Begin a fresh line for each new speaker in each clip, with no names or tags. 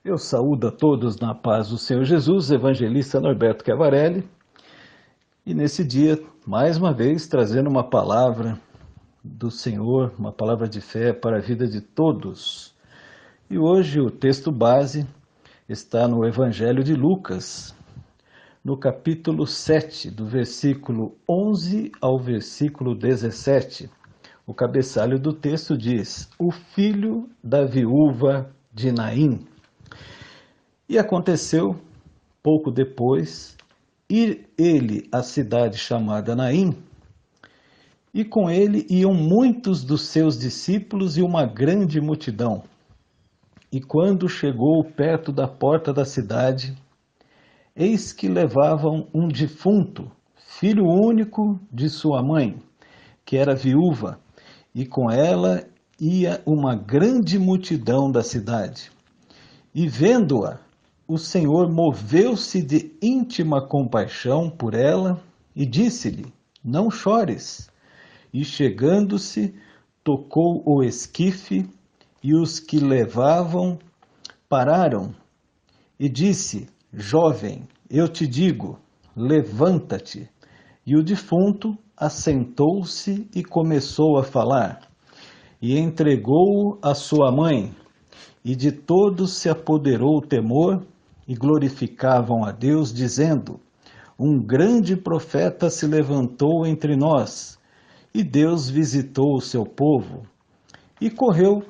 Eu saúdo a todos na paz do Senhor Jesus, evangelista Norberto Chiavarelli, e nesse dia, mais uma vez, trazendo uma palavra do Senhor, uma palavra de fé para a vida de todos. E hoje o texto base está no Evangelho de Lucas, no capítulo 7, do versículo 11 ao versículo 17. O cabeçalho do texto diz: o filho da viúva de Naim. E aconteceu, pouco depois, ir ele à cidade chamada Naim, e com ele iam muitos dos seus discípulos e uma grande multidão. E quando chegou perto da porta da cidade, eis que levavam um defunto, filho único de sua mãe, que era viúva, e com ela ia uma grande multidão da cidade. E vendo-a, o Senhor moveu-se de íntima compaixão por ela e disse-lhe: não chores. E chegando-se, tocou o esquife, e os que levavam pararam. E disse: jovem, eu te digo, levanta-te. E o defunto assentou-se e começou a falar. E entregou-o à sua mãe. E de todos se apoderou o temor, e glorificavam a Deus, dizendo: um grande profeta se levantou entre nós, e Deus visitou o seu povo. E correu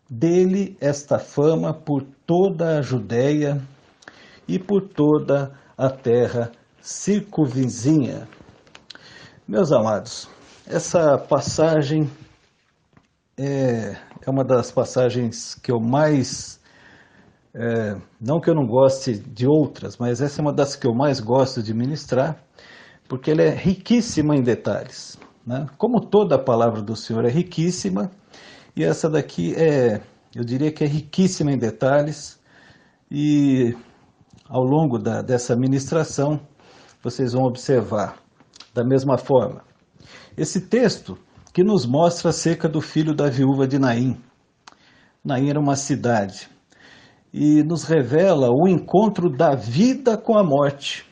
dele esta fama por toda a Judéia e por toda a terra circunvizinha. Meus amados, essa passagem é uma das passagens que eu mais... não que eu não goste de outras, mas essa é uma das que eu mais gosto de ministrar, porque ela é riquíssima em detalhes, né? Como toda a palavra do Senhor é riquíssima, e essa daqui eu diria que é riquíssima em detalhes, e ao longo dessa ministração vocês vão observar da mesma forma. Esse texto que nos mostra acerca do filho da viúva de Naim. Naim era uma cidade, e nos revela o encontro da vida com a morte,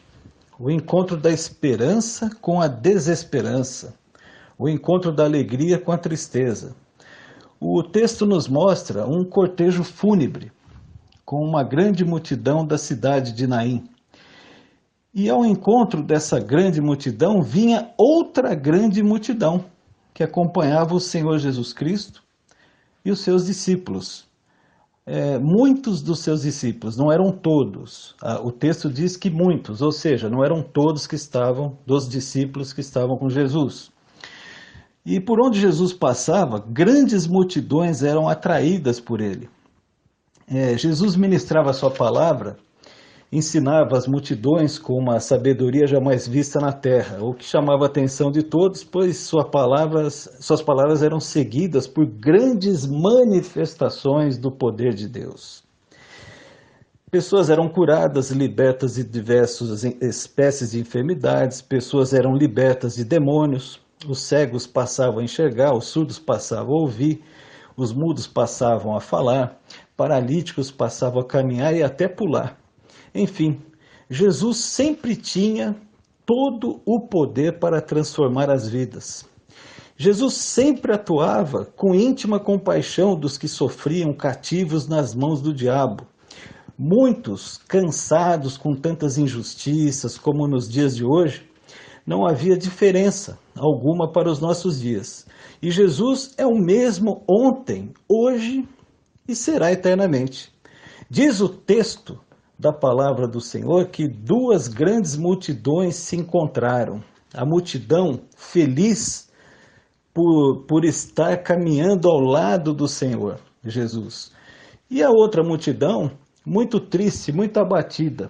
o encontro da esperança com a desesperança, o encontro da alegria com a tristeza. O texto nos mostra um cortejo fúnebre, com uma grande multidão da cidade de Naim. E ao encontro dessa grande multidão vinha outra grande multidão, que acompanhava o Senhor Jesus Cristo e os seus discípulos. Muitos dos seus discípulos, não eram todos, o texto diz que muitos, ou seja, não eram todos que estavam, dos discípulos que estavam com Jesus. E por onde Jesus passava, grandes multidões eram atraídas por ele. Jesus ministrava a sua palavra, ensinava as multidões com uma sabedoria jamais vista na terra, o que chamava a atenção de todos, pois suas palavras eram seguidas por grandes manifestações do poder de Deus. Pessoas eram curadas, libertas de diversas espécies de enfermidades, pessoas eram libertas de demônios, os cegos passavam a enxergar, os surdos passavam a ouvir, os mudos passavam a falar, paralíticos passavam a caminhar e até pular. Enfim, Jesus sempre tinha todo o poder para transformar as vidas. Jesus sempre atuava com íntima compaixão dos que sofriam cativos nas mãos do diabo. Muitos, cansados com tantas injustiças como nos dias de hoje, não havia diferença alguma para os nossos dias. E Jesus é o mesmo ontem, hoje e será eternamente. Diz o texto da palavra do Senhor que duas grandes multidões se encontraram. A multidão feliz por estar caminhando ao lado do Senhor Jesus. E a outra multidão muito triste, muito abatida,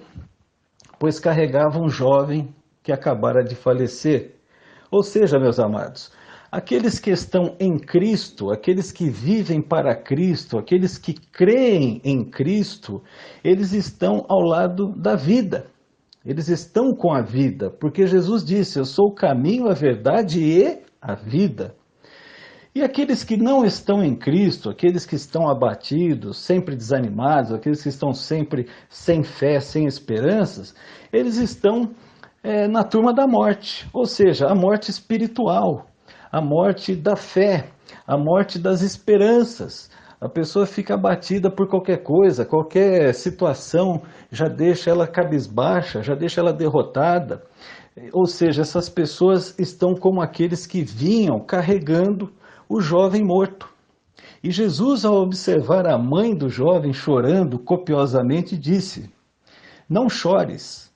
pois carregava um jovem que acabara de falecer. Ou seja, meus amados, aqueles que estão em Cristo, aqueles que vivem para Cristo, aqueles que creem em Cristo, eles estão ao lado da vida. Eles estão com a vida, porque Jesus disse: eu sou o caminho, a verdade e a vida. E aqueles que não estão em Cristo, aqueles que estão abatidos, sempre desanimados, aqueles que estão sempre sem fé, sem esperanças, eles estão na turma da morte, ou seja, a morte espiritual, a morte da fé, a morte das esperanças. A pessoa fica abatida por qualquer coisa, qualquer situação já deixa ela cabisbaixa, já deixa ela derrotada. Ou seja, essas pessoas estão como aqueles que vinham carregando o jovem morto. E Jesus, ao observar a mãe do jovem chorando copiosamente, disse: "Não chores."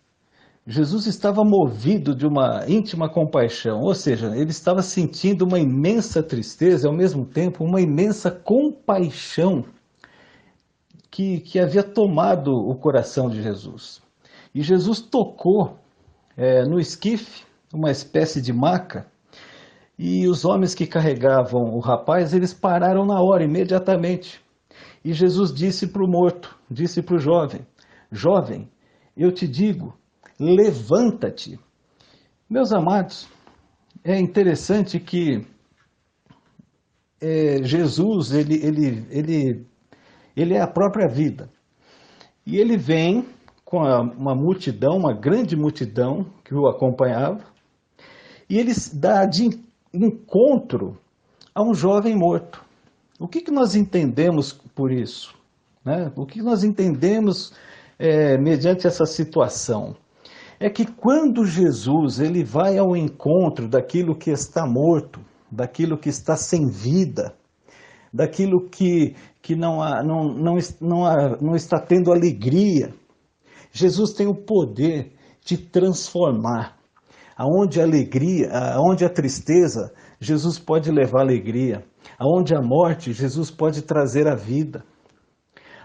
Jesus estava movido de uma íntima compaixão, ou seja, ele estava sentindo uma imensa tristeza e, ao mesmo tempo, uma imensa compaixão que havia tomado o coração de Jesus. E Jesus tocou no esquife, uma espécie de maca, e os homens que carregavam o rapaz, eles pararam na hora, imediatamente. E Jesus disse para o morto, disse para o jovem: "Jovem, eu te digo, levanta-te." Meus amados, é interessante que Jesus, ele é a própria vida. E ele vem com uma multidão, uma grande multidão que o acompanhava, e ele dá de encontro a um jovem morto. O que nós entendemos por isso, né? O que nós entendemos mediante essa situação? É que quando Jesus ele vai ao encontro daquilo que está morto, daquilo que está sem vida, daquilo que não está tendo alegria, Jesus tem o poder de transformar. Aonde a alegria, aonde a tristeza, Jesus pode levar alegria. Aonde a morte, Jesus pode trazer a vida.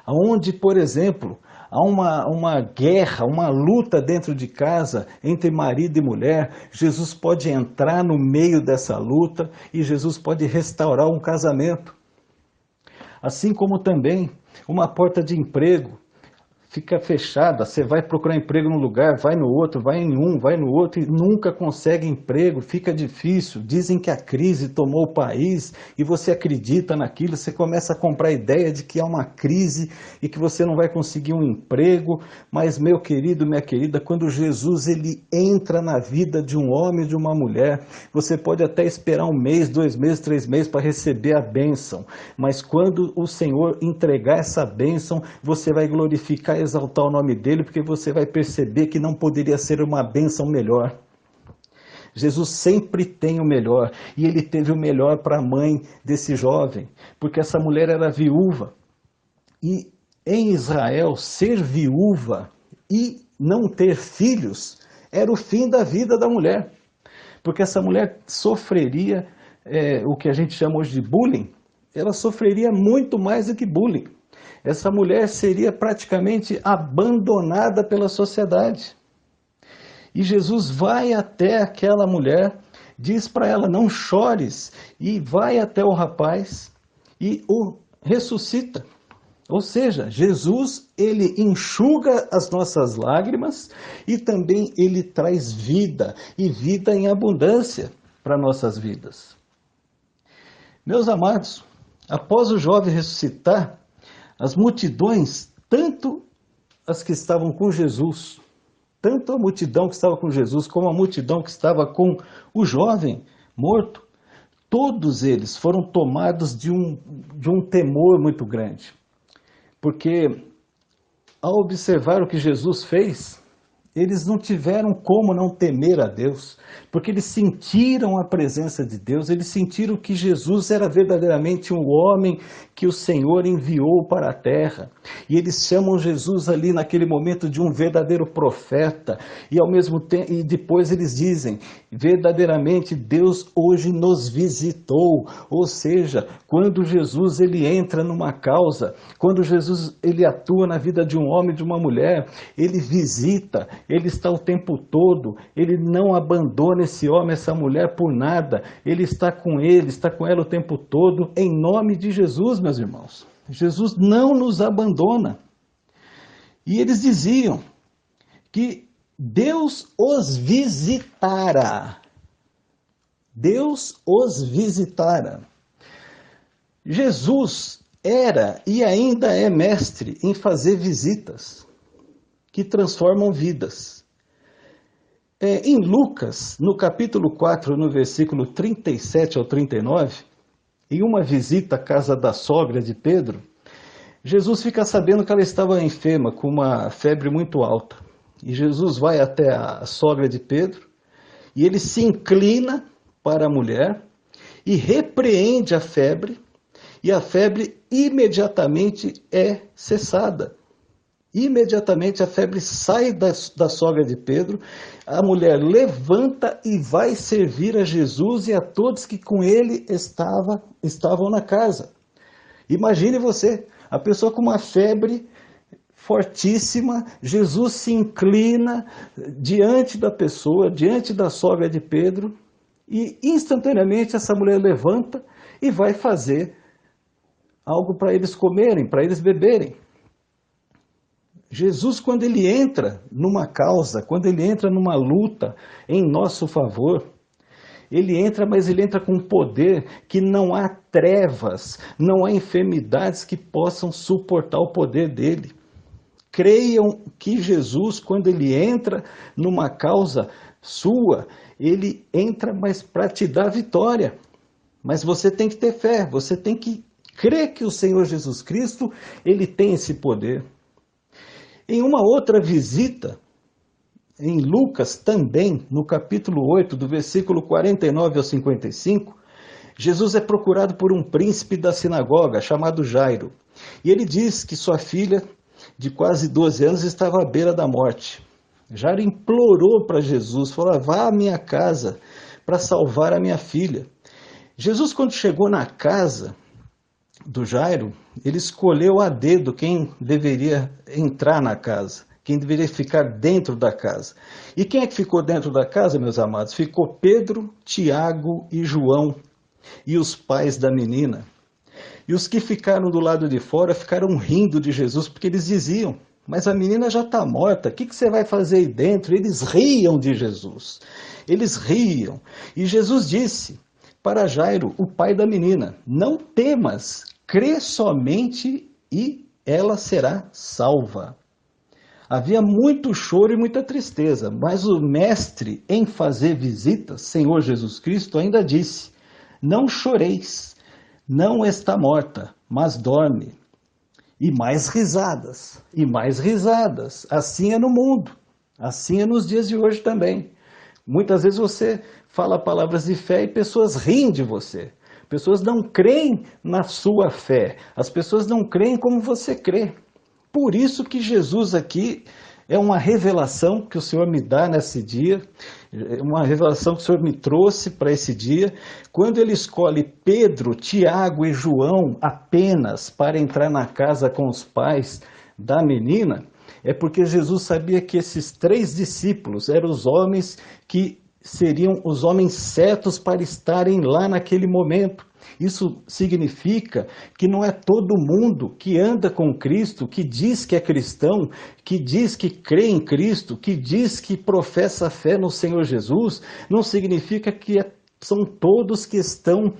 Aonde, por exemplo, há uma guerra, uma luta dentro de casa entre marido e mulher, Jesus pode entrar no meio dessa luta e Jesus pode restaurar um casamento. Assim como também uma porta de emprego fica fechada, você vai procurar emprego num lugar, vai no outro, vai em um, vai no outro e nunca consegue emprego, fica difícil. Dizem que a crise tomou o país e você acredita naquilo, você começa a comprar a ideia de que há uma crise e que você não vai conseguir um emprego. Mas, meu querido, minha querida, quando Jesus ele entra na vida de um homem e de uma mulher, você pode até esperar 1 mês, 2 meses, 3 meses para receber a bênção, mas quando o Senhor entregar essa bênção, você vai glorificar, exaltar o nome dele, porque você vai perceber que não poderia ser uma bênção melhor. Jesus sempre tem o melhor, e ele teve o melhor para a mãe desse jovem, porque essa mulher era viúva, e em Israel ser viúva e não ter filhos era o fim da vida da mulher, porque essa mulher sofreria o que a gente chama hoje de bullying. Ela sofreria muito mais do que bullying. Essa mulher seria praticamente abandonada pela sociedade. E Jesus vai até aquela mulher, diz para ela: "Não chores", e vai até o rapaz e o ressuscita. Ou seja, Jesus ele enxuga as nossas lágrimas e também ele traz vida, e vida em abundância para nossas vidas. Meus amados, após o jovem ressuscitar, as multidões, tanto as que estavam com Jesus, tanto a multidão que estava com Jesus, como a multidão que estava com o jovem morto, todos eles foram tomados de um temor muito grande. Porque, ao observar o que Jesus fez, eles não tiveram como não temer a Deus, porque eles sentiram a presença de Deus, eles sentiram que Jesus era verdadeiramente um homem que o Senhor enviou para a terra. E eles chamam Jesus ali naquele momento de um verdadeiro profeta, e ao mesmo tempo, e depois eles dizem: verdadeiramente Deus hoje nos visitou. Ou seja, quando Jesus ele entra numa causa, quando Jesus ele atua na vida de um homem e de uma mulher, ele visita, ele está o tempo todo, ele não abandona esse homem, essa mulher por nada, ele está com ele, está com ela o tempo todo, em nome de Jesus, meus irmãos. Jesus não nos abandona. E eles diziam que Deus os visitara. Deus os visitara. Jesus era e ainda é mestre em fazer visitas que transformam vidas. Em Lucas, no capítulo 4, no versículo 37 ao 39, em uma visita à casa da sogra de Pedro, Jesus fica sabendo que ela estava enferma, com uma febre muito alta. E Jesus vai até a sogra de Pedro, e ele se inclina para a mulher e repreende a febre, e a febre imediatamente é cessada. Imediatamente a febre sai da sogra de Pedro, a mulher levanta e vai servir a Jesus e a todos que com ele estavam na casa. Imagine você, a pessoa com uma febre fortíssima, Jesus se inclina diante da pessoa, diante da sogra de Pedro, e instantaneamente essa mulher levanta e vai fazer algo para eles comerem, para eles beberem. Jesus, quando ele entra numa causa, quando ele entra numa luta em nosso favor, ele entra, mas ele entra com poder que não há trevas, não há enfermidades que possam suportar o poder dele. Creiam que Jesus, quando ele entra numa causa sua, ele entra, mas para te dar vitória. Mas você tem que ter fé, você tem que crer que o Senhor Jesus Cristo, ele tem esse poder. Em uma outra visita, em Lucas também, no capítulo 8, do versículo 49 ao 55, Jesus é procurado por um príncipe da sinagoga chamado Jairo. E ele diz que sua filha, de quase 12 anos, estava à beira da morte. Jairo implorou para Jesus, falou: vá à minha casa para salvar a minha filha. Jesus, quando chegou na casa do Jairo, ele escolheu a dedo quem deveria entrar na casa, quem deveria ficar dentro da casa. E quem é que ficou dentro da casa, meus amados? Ficou Pedro, Tiago e João, e os pais da menina. E os que ficaram do lado de fora ficaram rindo de Jesus, porque eles diziam: mas a menina já está morta, o que você vai fazer aí dentro? Eles riam de Jesus, eles riam. E Jesus disse para Jairo, o pai da menina: não temas, crê somente e ela será salva. Havia muito choro e muita tristeza, mas o mestre em fazer visitas, Senhor Jesus Cristo, ainda disse: não choreis, não está morta, mas dorme. E mais risadas, e mais risadas. Assim é no mundo, assim é nos dias de hoje também. Muitas vezes você fala palavras de fé e pessoas riem de você. Pessoas não creem na sua fé. As pessoas não creem como você crê. Por isso que Jesus aqui é uma revelação que o Senhor me dá nesse dia, uma revelação que o Senhor me trouxe para esse dia, quando ele escolhe Pedro, Tiago e João apenas para entrar na casa com os pais da menina, é porque Jesus sabia que esses 3 discípulos eram os homens que seriam os homens certos para estarem lá naquele momento. Isso significa que não é todo mundo que anda com Cristo, que diz que é cristão, que diz que crê em Cristo, que diz que professa fé no Senhor Jesus, não significa que são todos que estão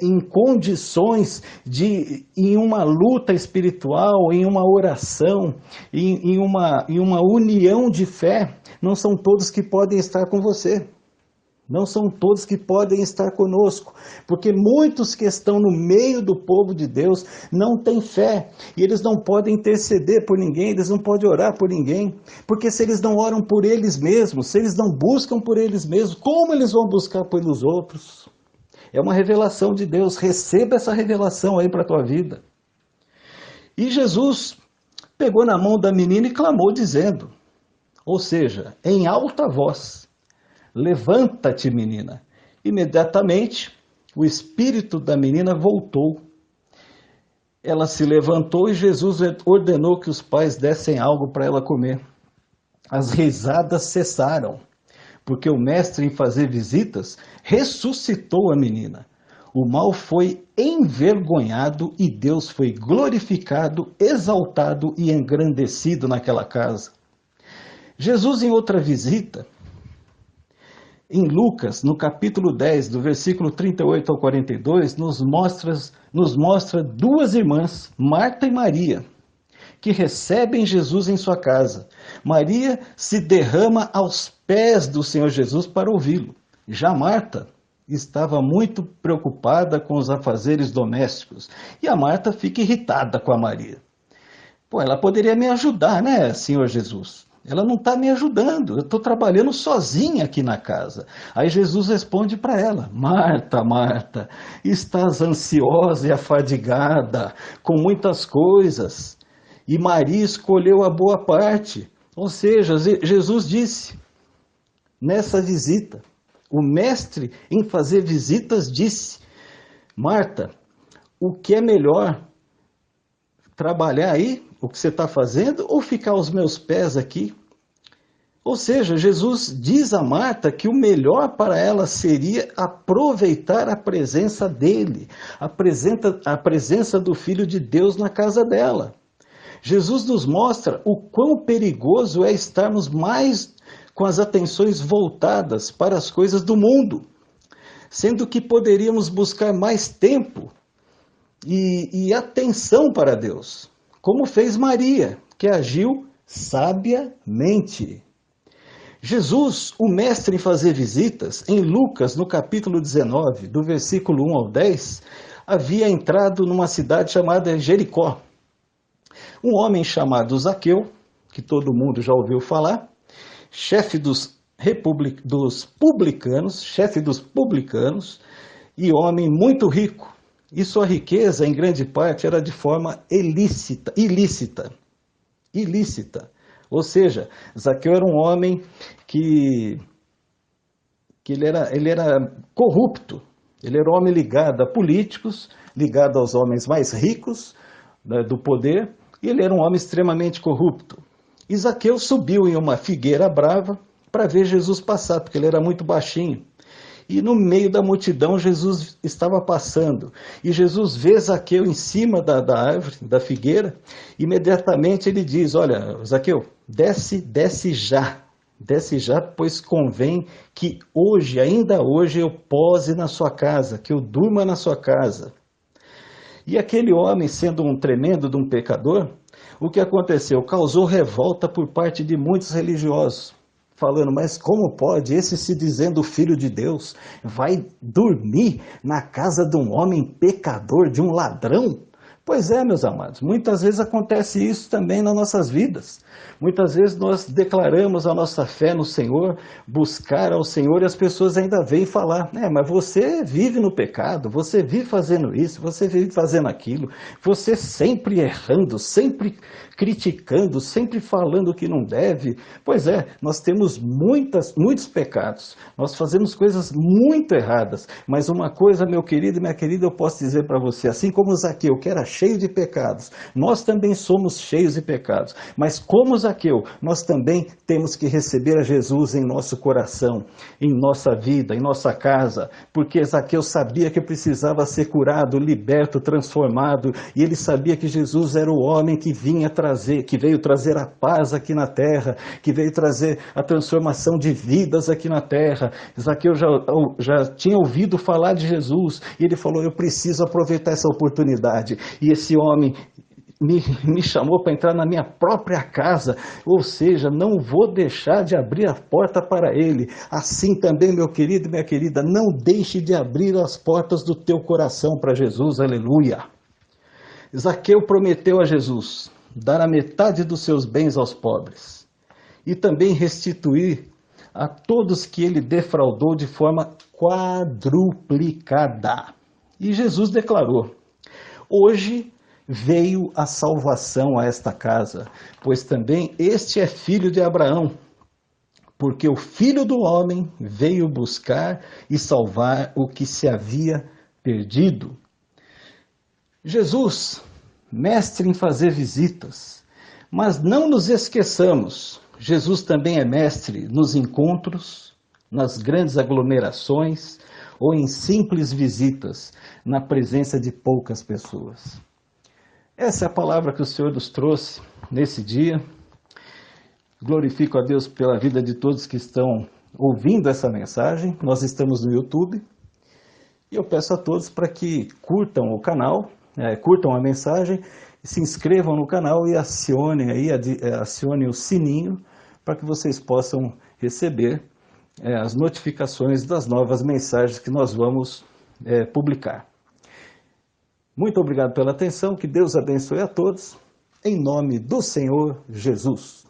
em condições de, em uma luta espiritual, em uma oração, em uma união de fé, não são todos que podem estar com você. Não são todos que podem estar conosco, porque muitos que estão no meio do povo de Deus não têm fé, e eles não podem interceder por ninguém, eles não podem orar por ninguém, porque se eles não oram por eles mesmos, se eles não buscam por eles mesmos, como eles vão buscar pelos outros? É uma revelação de Deus, receba essa revelação aí para a tua vida. E Jesus pegou na mão da menina e clamou dizendo, ou seja, em alta voz: levanta-te, menina. Imediatamente, o espírito da menina voltou. Ela se levantou e Jesus ordenou que os pais dessem algo para ela comer. As risadas cessaram, porque o mestre, em fazer visitas, ressuscitou a menina. O mal foi envergonhado e Deus foi glorificado, exaltado e engrandecido naquela casa. Jesus, em outra visita, em Lucas, no capítulo 10, do versículo 38 ao 42, nos mostra duas irmãs, Marta e Maria, que recebem Jesus em sua casa. Maria se derrama aos pés do Senhor Jesus para ouvi-lo. Já Marta estava muito preocupada com os afazeres domésticos. E a Marta fica irritada com a Maria. Pô, ela poderia me ajudar, né, Senhor Jesus? Ela não está me ajudando, eu estou trabalhando sozinha aqui na casa. Aí Jesus responde para ela: Marta, Marta, estás ansiosa e afadigada com muitas coisas, e Maria escolheu a boa parte. Ou seja, Jesus disse nessa visita, o mestre em fazer visitas disse: Marta, o que é melhor? Trabalhar aí, o que você está fazendo, ou ficar aos meus pés aqui? Ou seja, Jesus diz a Marta que o melhor para ela seria aproveitar a presença dele, a presença do Filho de Deus na casa dela. Jesus nos mostra o quão perigoso é estarmos mais com as atenções voltadas para as coisas do mundo, sendo que poderíamos buscar mais tempo e atenção para Deus, como fez Maria, que agiu sabiamente. Jesus, o mestre em fazer visitas, em Lucas, no capítulo 19, do versículo 1 ao 10, havia entrado numa cidade chamada Jericó. Um homem chamado Zaqueu, que todo mundo já ouviu falar, chefe dos publicanos e homem muito rico. E sua riqueza, em grande parte, era de forma ilícita. Ou seja, Zaqueu era um homem que ele era corrupto. Ele era um homem ligado a políticos, ligado aos homens mais ricos, né, do poder, e ele era um homem extremamente corrupto. E Zaqueu subiu em uma figueira brava para ver Jesus passar, porque ele era muito baixinho. E no meio da multidão Jesus estava passando. E Jesus vê Zaqueu em cima da árvore, da figueira. Imediatamente ele diz: olha, Zaqueu, desce já, pois convém que hoje, ainda hoje, eu pose na sua casa, que eu durma na sua casa. E aquele homem, sendo um tremendo de um pecador, o que aconteceu? Causou revolta por parte de muitos religiosos, falando: mas como pode esse, se dizendo filho de Deus, vai dormir na casa de um homem pecador, de um ladrão? Pois é, meus amados, muitas vezes acontece isso também nas nossas vidas. Muitas vezes nós declaramos a nossa fé no Senhor, buscar ao Senhor, e as pessoas ainda vêm falar: mas você vive no pecado, você vive fazendo isso, você vive fazendo aquilo, você sempre errando, sempre criticando, sempre falando o que não deve. Pois é, nós temos muitos pecados, nós fazemos coisas muito erradas, mas uma coisa, meu querido e minha querida, eu posso dizer para você: assim como Zaqueu, que era cheio de pecados, nós também somos cheios de pecados, mas como Zaqueu, nós também temos que receber a Jesus em nosso coração, em nossa vida, em nossa casa, porque Zaqueu sabia que precisava ser curado, liberto, transformado, e ele sabia que Jesus era o homem que veio trazer a paz aqui na terra, que veio trazer a transformação de vidas aqui na terra. Zaqueu já tinha ouvido falar de Jesus, e ele falou: eu preciso aproveitar essa oportunidade. E esse homem me chamou para entrar na minha própria casa, ou seja, não vou deixar de abrir a porta para ele. Assim também, meu querido e minha querida, não deixe de abrir as portas do teu coração para Jesus, aleluia. Zaqueu prometeu a Jesus dar a metade dos seus bens aos pobres e também restituir a todos que ele defraudou de forma quadruplicada. E Jesus declarou: hoje veio a salvação a esta casa, pois também este é filho de Abraão, porque o Filho do Homem veio buscar e salvar o que se havia perdido. Jesus, mestre em fazer visitas, mas não nos esqueçamos, Jesus também é mestre nos encontros, nas grandes aglomerações ou em simples visitas na presença de poucas pessoas. Essa é a palavra que o Senhor nos trouxe nesse dia. Glorifico a Deus pela vida de todos que estão ouvindo essa mensagem. Nós estamos no YouTube e eu peço a todos para que curtam o canal, curtam a mensagem, se inscrevam no canal e acionem o sininho para que vocês possam receber as notificações das novas mensagens que nós vamos publicar. Muito obrigado pela atenção, que Deus abençoe a todos, em nome do Senhor Jesus.